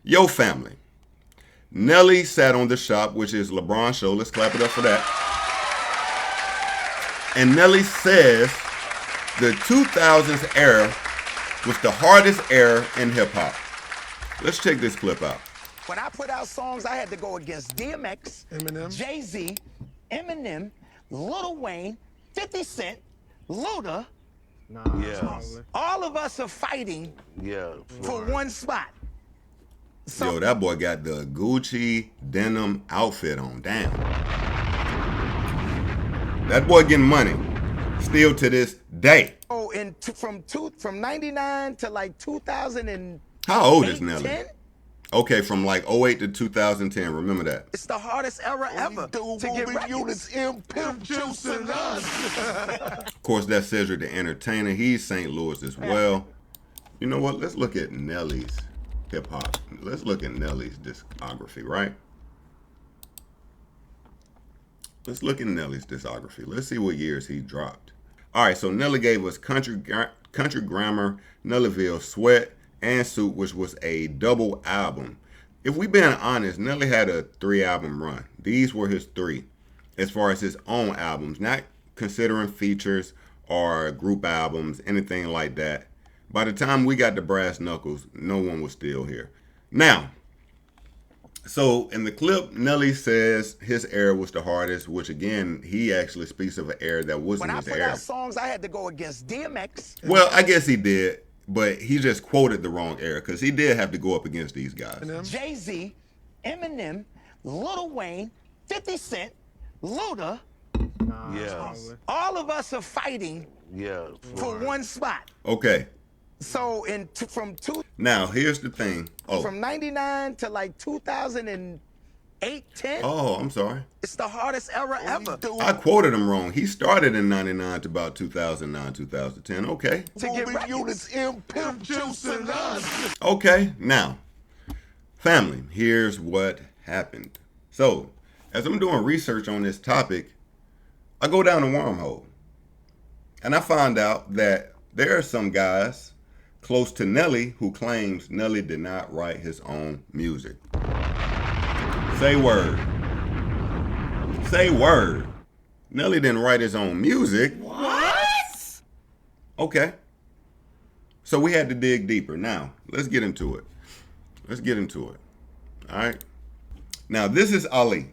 Yo, family. Nelly sat on the shop, which is LeBron's show. Let's clap it up for that. And Nelly says the 2000s era was the hardest era in hip hop. Let's check this clip out. When I put out songs, I had to go against DMX, Eminem, Jay-Z, Eminem, Lil Wayne, 50 Cent, Luda. yeah, All of us are fighting for one spot. So Yo, that boy got the Gucci denim outfit on. Damn. That boy getting money. Still to this day. from 99 to like 2000 How old is Nelly? 10, Okay, from like 08 to 2010. Remember that. it's the hardest era ever to get records. Of course, that's Cedric the Entertainer. He's St. Louis as well. You know what? Let's look at Nelly's hip hop. Let's look at Nelly's discography, right? Let's look at Nelly's discography. Let's see what years he dropped. All right, so Nelly gave us Country Grammar, Nellyville, Sweat, and Suit, which was a double album. If we being honest, Nelly had a 3-album run. These were his 3, as far as his own albums, not considering features or group albums, anything like that. By the time we got to Brass Knuckles, no one was still here. Now, so in the clip, Nelly says his era was the hardest, which again, he actually speaks of an era that wasn't When I his put era. out songs, I had to go against DMX. Well, I guess he did, but he just quoted the wrong era because he did have to go up against these guys. Jay-Z, Eminem, Lil Wayne, 50 Cent, Luda. All of us are fighting for one spot. Okay, So now here's the thing. from 99 to like 2008, 10, Oh, I'm sorry. it's the hardest era ever. I quoted him wrong. He started in 99 to about 2009, 2010. Okay. To get records. Okay, now, family, here's what happened. So, as I'm doing research on this topic, I go down a wormhole. And I find out that there are some guys close to Nelly who claims Nelly did not write his own music. Say word. Say word. Nelly didn't write his own music. What? Okay. So we had to dig deeper. Now, let's get into it. Let's get into it. All right. Now, this is Ali.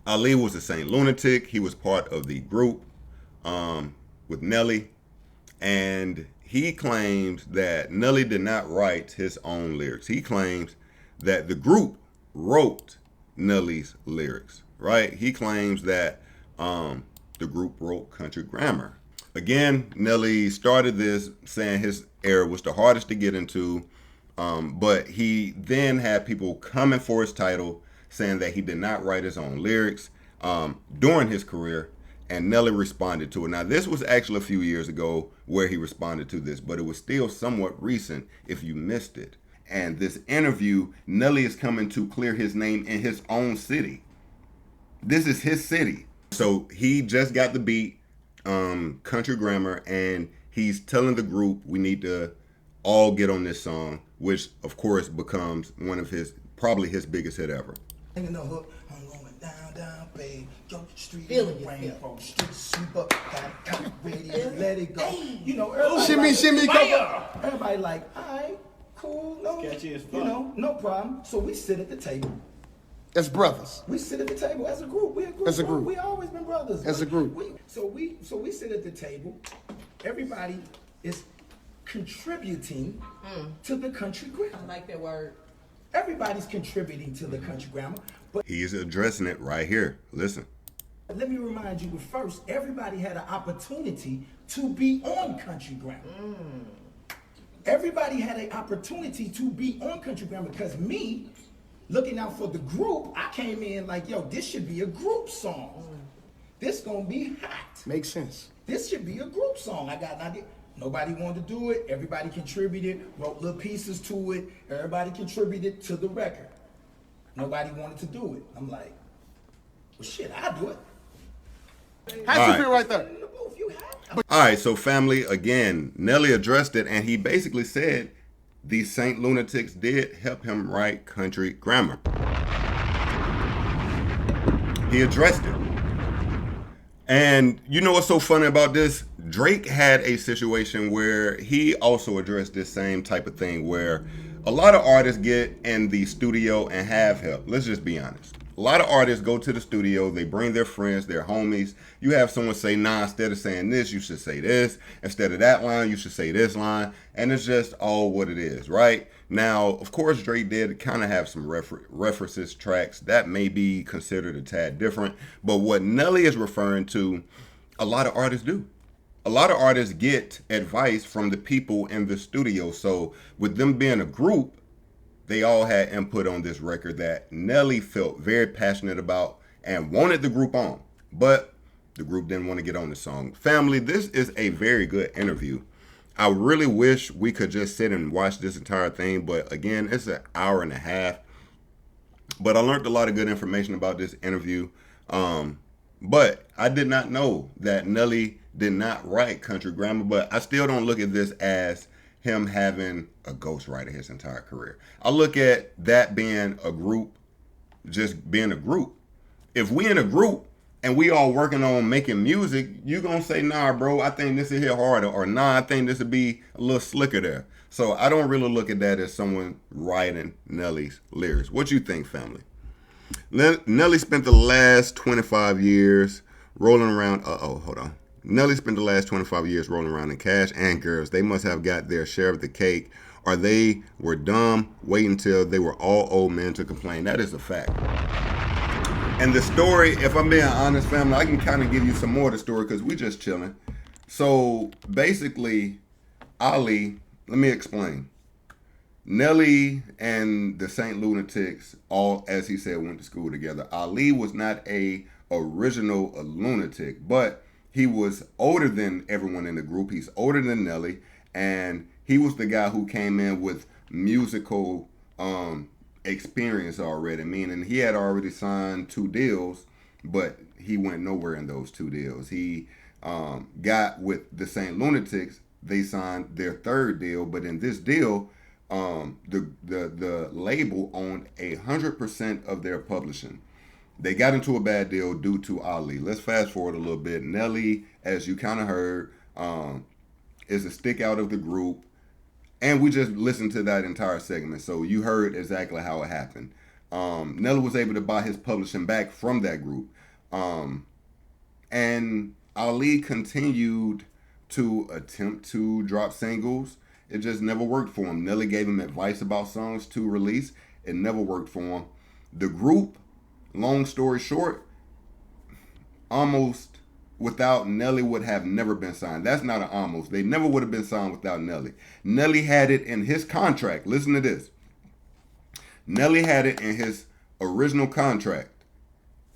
Ali was a Saint Lunatic. He was part of the group with Nelly. And he claims that Nelly did not write his own lyrics. He claims that the group wrote Nelly's lyrics, right? He claims that the group wrote Country Grammar. Again, Nelly started this saying his era was the hardest to get into, but he then had people coming for his title saying that he did not write his own lyrics during his career, and Nelly responded to it. Now, this was actually a few years ago where he responded to this, but it was still somewhat recent if you missed it. And this interview, Nelly is coming to clear his name in his own city. This is his city. So he just got the beat, Country Grammar, and he's telling the group we need to all get on this song, which of course becomes one of probably his biggest hit ever. In the hook, I'm going down, babe. Yo, street Feeling rain, yourself. street sweeper, got it ready to let it go. You know, everybody Shimmy, shimmy, fire. Everybody like, all right, cool, no, Sketchy as fuck. you know, no problem. So we sit at the table. as brothers. We sit at the table as a group. We're a group. As a group. We always been brothers. As a group. So we sit at the table. Everybody is contributing to the country grammar. I like that word. Everybody's contributing to the country grammar. But He's addressing it right here. Listen. let me remind you, first, everybody had an opportunity to be on country grammar. Everybody had an opportunity to be on country grammar because me, looking out for the group, I came in like, yo, this should be a group song. This gonna be hot. Makes sense. This should be a group song. I got an idea. Nobody wanted to do it. Everybody contributed, wrote little pieces to it. Everybody contributed to the record. Nobody wanted to do it. I'm like, well, shit, I'll do it. How'd All you right. feel right there? In the booth, you have. All right, so family, again, Nelly addressed it, and he basically said the Saint Lunatics did help him write country grammar. He addressed it. And you know what's so funny about this? Drake had a situation where he also addressed this same type of thing where a lot of artists get in the studio and have help. Let's just be honest. A lot of artists go to the studio, they bring their friends, their homies. You have someone say, nah, instead of saying this, you should say this. Instead of that line, you should say this line. And it's just all what it is, right? Now, of course, Drake did kind of have some references tracks that may be considered a tad different. But what Nelly is referring to, a lot of artists do. A lot of artists get advice from the people in the studio. So with them being a group, they all had input on this record that Nelly felt very passionate about and wanted the group on. But the group didn't want to get on the song. Family, this is a very good interview. I really wish we could just sit and watch this entire thing. But again, it's an hour and a half. But I learned a lot of good information about this interview. But I did not know that Nelly did not write country grammar. But I still don't look at this as him having a ghostwriter his entire career. I look at that being a group, just being a group. If we in a group and we all working on making music, you gonna say, nah, bro, I think this will hit harder, or nah, I think this would be a little slicker there. So I don't really look at that as someone writing Nelly's lyrics. What you think, family? Nelly spent the last 25 years rolling around. Hold on. Nelly spent the last 25 years rolling around in cash and girls. They must have got their share of the cake, or they were dumb waiting until they were all old men to complain. That is a fact. And the story, if I'm being honest, family, I can kind of give you some more of the story because we just chilling. So basically, Ali, let me explain. Nelly and the Saint Lunatics, all, as he said, went to school together. Ali was not a original lunatic, but he was older than everyone in the group. He's older than Nelly, and he was the guy who came in with musical experience already, meaning he had already signed 2 deals, but he went nowhere in those 2 deals. He got with the Saint Lunatics. They signed their 3rd deal, but in this deal, the label owned 100% of their publishing. They got into a bad deal due to Ali. Let's fast forward a little bit. Nelly, as you kind of heard, is a stick out of the group. And we just listened to that entire segment. So you heard exactly how it happened. Nelly was able to buy his publishing back from that group. And Ali continued to attempt to drop singles. It just never worked for him. Nelly gave him advice about songs to release. It never worked for him. The group, long story short, almost without Nelly would have never been signed. That's not an almost. They never would have been signed without Nelly. Nelly had it in his contract. Listen to this. Nelly had it in his original contract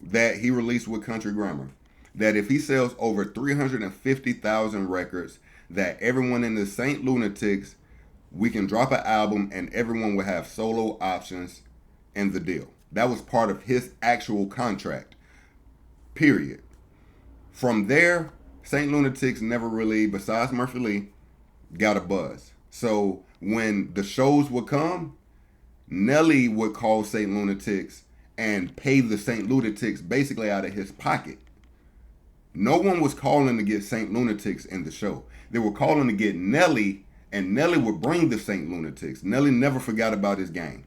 that he released with Country Grammar, that if he sells over 350,000 records, that everyone in the Saint Lunatics, we can drop an album and everyone will have solo options in the deal. That was part of his actual contract, period. From there, Saint Lunatics never really, besides Murphy Lee, got a buzz. So when the shows would come, Nelly would call Saint Lunatics and pay the Saint Lunatics basically out of his pocket. No one was calling to get Saint Lunatics in the show. They were calling to get Nelly, and Nelly would bring the Saint Lunatics. Nelly never forgot about his gang.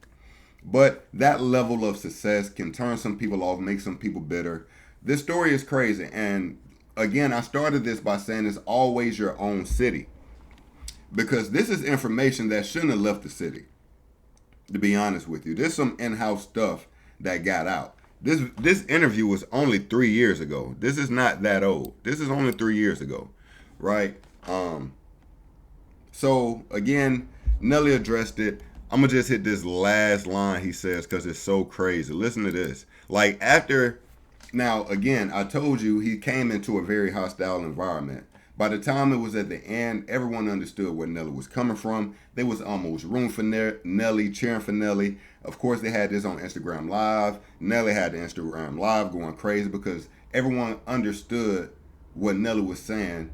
But that level of success can turn some people off, make some people bitter. This story is crazy. And again, I started this by saying it's always your own city. Because this is information that shouldn't have left the city, to be honest with you. There's some in-house stuff that got out. This interview was only 3 years ago. This is not that old. This is only 3 years ago, right? So again, Nelly addressed it. I'm gonna just hit this last line he says because it's so crazy. Listen to this. Like after, now again, I told you he came into a very hostile environment. By the time it was at the end, everyone understood where Nelly was coming from. There was almost room for Nelly, cheering for Nelly. Of course, they had this on Instagram Live. Nelly had the Instagram Live going crazy because everyone understood what Nelly was saying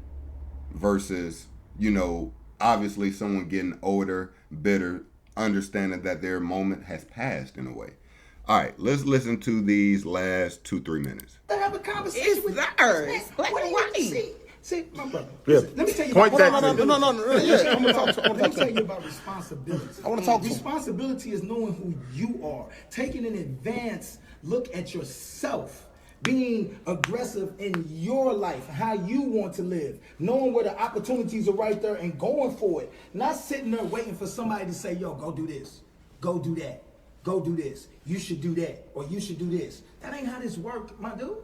versus, you know, obviously someone getting older, bitter, understanding that their moment has passed in a way. All right, let's listen to these last 2-3 minutes. To have a conversation with It's black What and do you white. see, my brother? Yeah. Listen, let me tell you Point about that- responsibility. yeah, I'm gonna talk to- Let me tell you about responsibility. I wanna talk to him. Responsibility is knowing who you are, taking an advance look at yourself, being aggressive in your life, how you want to live, knowing where the opportunities are right there and going for it. Not sitting there waiting for somebody to say, yo, go do this, go do that, go do this, you should do that, or you should do this. That ain't how this work, my dude.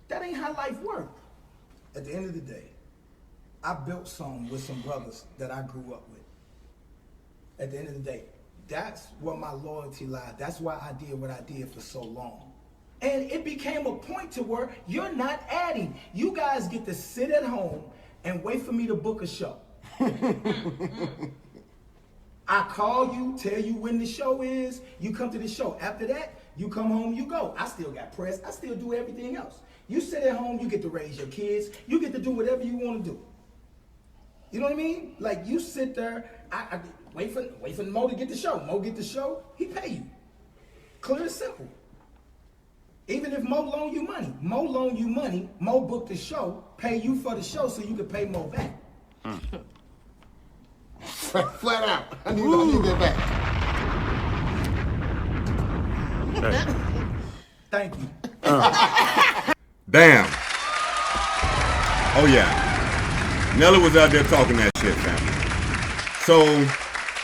That ain't how life works. At the end of the day, I built some with some brothers that I grew up with. At the end of the day, that's where my loyalty lies. That's why I did what I did for so long. And it became a point to where you're not adding. You guys get to sit at home and wait for me to book a show. I call you, tell you when the show is, you come to the show. After that, you come home, you go. I still got press, I still do everything else. You sit at home, you get to raise your kids, you get to do whatever you want to do. You know what I mean? Like you sit there, I wait for Mo to get the show. Mo get the show, he pay you. Clear and simple. Even if Mo loan you money, Mo book the show, pay you for the show so you can pay Mo back. Flat out. I need that back. Thank you. Damn. Oh yeah. Nelly was out there talking that shit, family. So,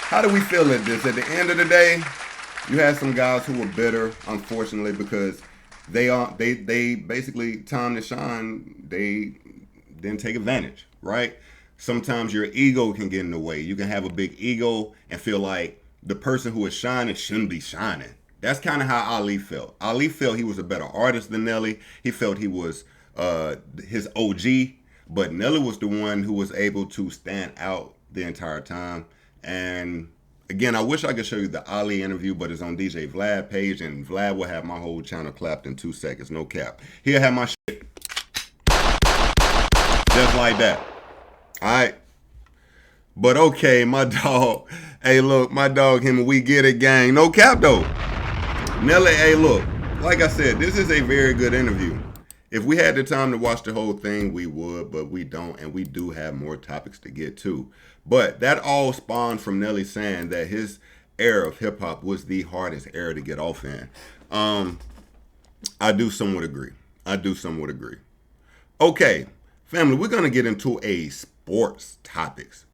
how do we feel at this? At the end of the day, you had some guys who were bitter, unfortunately, because they basically time to shine. They didn't take advantage, right? Sometimes your ego can get in the way. You can have a big ego and feel like the person who is shining shouldn't be shining. That's kind of how Ali felt. Ali felt he was a better artist than Nelly. He felt he was his OG, but Nelly was the one who was able to stand out the entire time. And again, I wish I could show you the Ali interview, but it's on DJ Vlad page, and Vlad will have my whole channel clapped in 2 seconds, no cap. He'll have my shit just like that. All right. But okay, my dog. Hey, look, my dog, him, and we get it, gang. No cap, though. Nelly, hey, look. Like I said, this is a very good interview. If we had the time to watch the whole thing, we would, but we don't, and we do have more topics to get to. But that all spawned from Nelly saying that his era of hip-hop was the hardest era to get off in. I do somewhat agree. Okay, family, we're going to get into a sports topics.